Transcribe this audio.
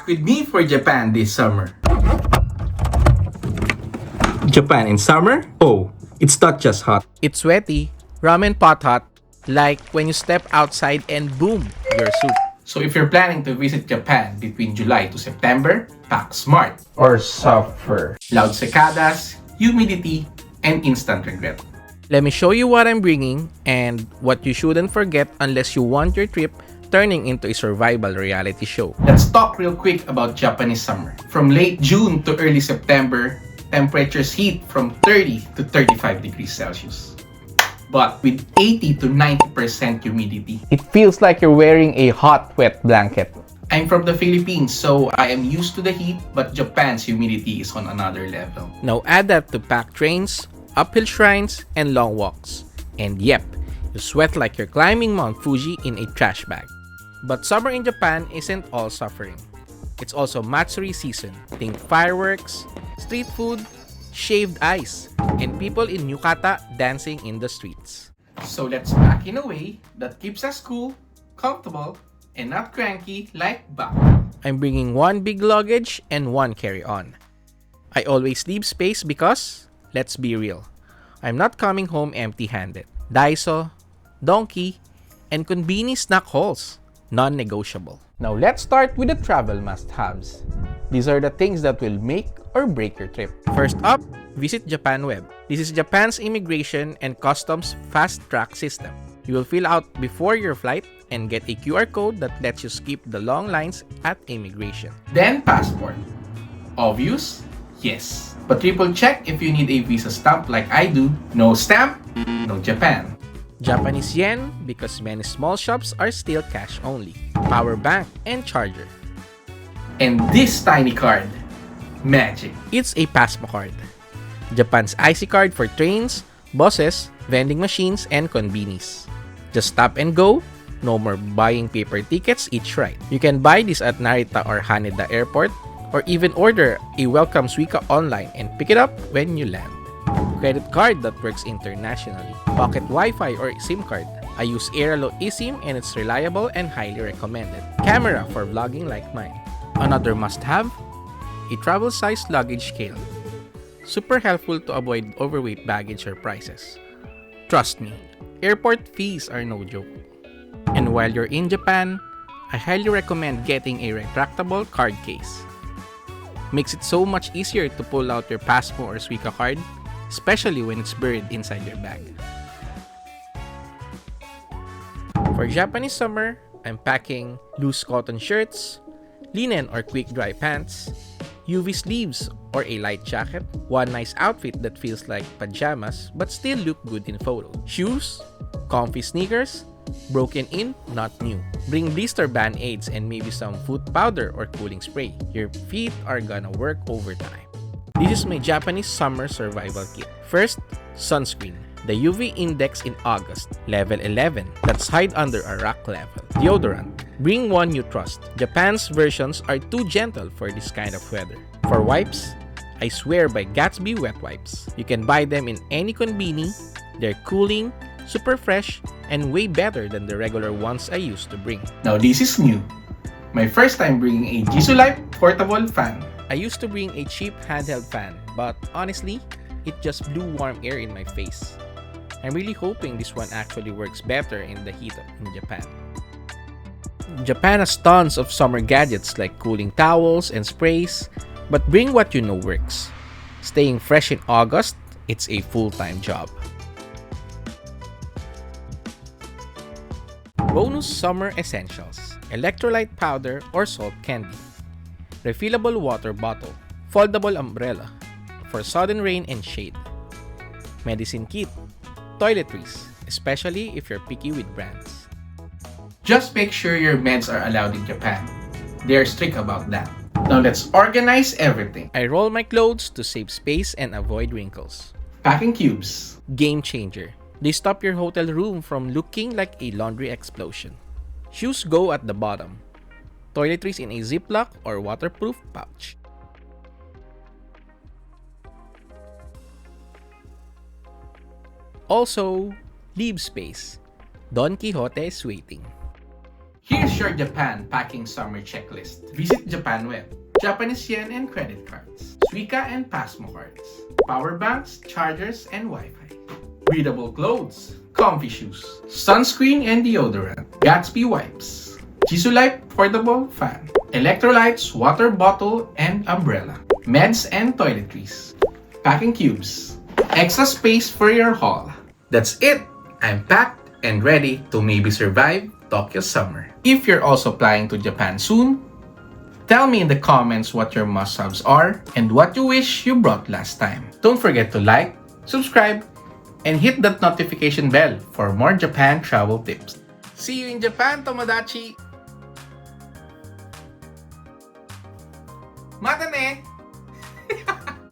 Pack with me for Japan this summer. Japan in summer? Oh, it's not just hot. It's sweaty, ramen pot hot, like when you step outside and boom, you're soup. So if you're planning to visit Japan between July to September, pack smart. Or suffer. Loud cicadas, humidity, and instant regret. Let me show you what I'm bringing and what you shouldn't forget unless you want your trip turning into a survival reality show. Let's talk real quick about Japanese summer. From late June to early September, temperatures heat from 30 to 35 degrees Celsius. But with 80 to 90% humidity. It feels like you're wearing a hot, wet blanket. I'm from the Philippines, so I am used to the heat, but Japan's humidity is on another level. Now add that to packed trains, uphill shrines, and long walks. And yep, you sweat like you're climbing Mount Fuji in a trash bag. But summer in Japan isn't all suffering. It's also Matsuri season. Think fireworks, street food, shaved ice, and people in yukata dancing in the streets. So let's pack in a way that keeps us cool, comfortable, and not cranky like Bak. I'm bringing one big luggage and one carry-on. I always leave space because, let's be real, I'm not coming home empty-handed. Daiso, donkey, and konbini snack hauls, non-negotiable. Now let's start with the travel must-haves. These are the things that will make or break your trip. First up, visit Japan Web. This is Japan's immigration and customs fast-track system. You will fill out before your flight and get a QR code that lets you skip the long lines at immigration. Then passport. Obvious? Yes. But triple check if you need a visa stamp like I do. No stamp, no Japan. Japanese yen because many small shops are still cash only. Power bank and charger. And this tiny card, magic. It's a Pasmo Card. Japan's IC card for trains, buses, vending machines, and konbinis. Just stop and go. No more buying paper tickets each ride. You can buy this at Narita or Haneda Airport or even order a welcome suica online and pick it up when you land. Credit card that works internationally. Pocket Wi-Fi or SIM card. I use Airalo eSIM and it's reliable and highly recommended. Camera for vlogging like mine. Another must-have, a travel-sized luggage scale. Super helpful to avoid overweight baggage or prices. Trust me, airport fees are no joke. And while you're in Japan, I highly recommend getting a retractable card case. Makes it so much easier to pull out your Pasmo or Suica card, especially when it's buried inside your bag. For Japanese summer, I'm packing loose cotton shirts, linen or quick dry pants, UV sleeves or a light jacket, one nice outfit that feels like pajamas but still look good in photo, shoes, comfy sneakers, broken in, not new. Bring blister band-aids and maybe some foot powder or cooling spray. Your feet are gonna work overtime. This is my Japanese summer survival kit. First, sunscreen. The UV index in August, level 11. That's hide under a rock level. Deodorant. Bring one you trust. Japan's versions are too gentle for this kind of weather. For wipes, I swear by Gatsby wet wipes. You can buy them in any konbini. They're cooling, super fresh, and way better than the regular ones I used to bring. Now this is new. My first time bringing a Jisulife Portable Fan. I used to bring a cheap handheld fan, but honestly, it just blew warm air in my face. I'm really hoping this one actually works better in the heat in Japan. Japan has tons of summer gadgets like cooling towels and sprays, but bring what you know works. Staying fresh in August, it's a full-time job. Bonus summer essentials: electrolyte powder or salt candy, refillable water bottle, foldable umbrella for sudden rain and shade, medicine kit, toiletries, especially if you're picky with brands. Just make sure your meds are allowed in Japan. They're strict about that. Now let's organize everything. I roll my clothes to save space and avoid wrinkles. Packing cubes. Game changer. They stop your hotel room from looking like a laundry explosion. Shoes go at the bottom. Toiletries in a Ziploc or waterproof pouch. Also, leave space. Don Quixote is waiting. Here's your Japan packing summer checklist. Visit Japan Web, Japanese yen and credit cards, Suica and Pasmo cards, power banks, chargers, and Wi-Fi. Breathable clothes, comfy shoes, sunscreen and deodorant, Gatsby Wipes, Jisulife Portable Fan, electrolytes, water bottle and umbrella, meds and toiletries, packing cubes, extra space for your haul. That's it! I'm packed and ready to maybe survive Tokyo summer. If you're also flying to Japan soon, tell me in the comments what your must-haves are and what you wish you brought last time. Don't forget to like, subscribe, and hit that notification bell for more Japan travel tips. See you in Japan, Tomodachi! Mata ne!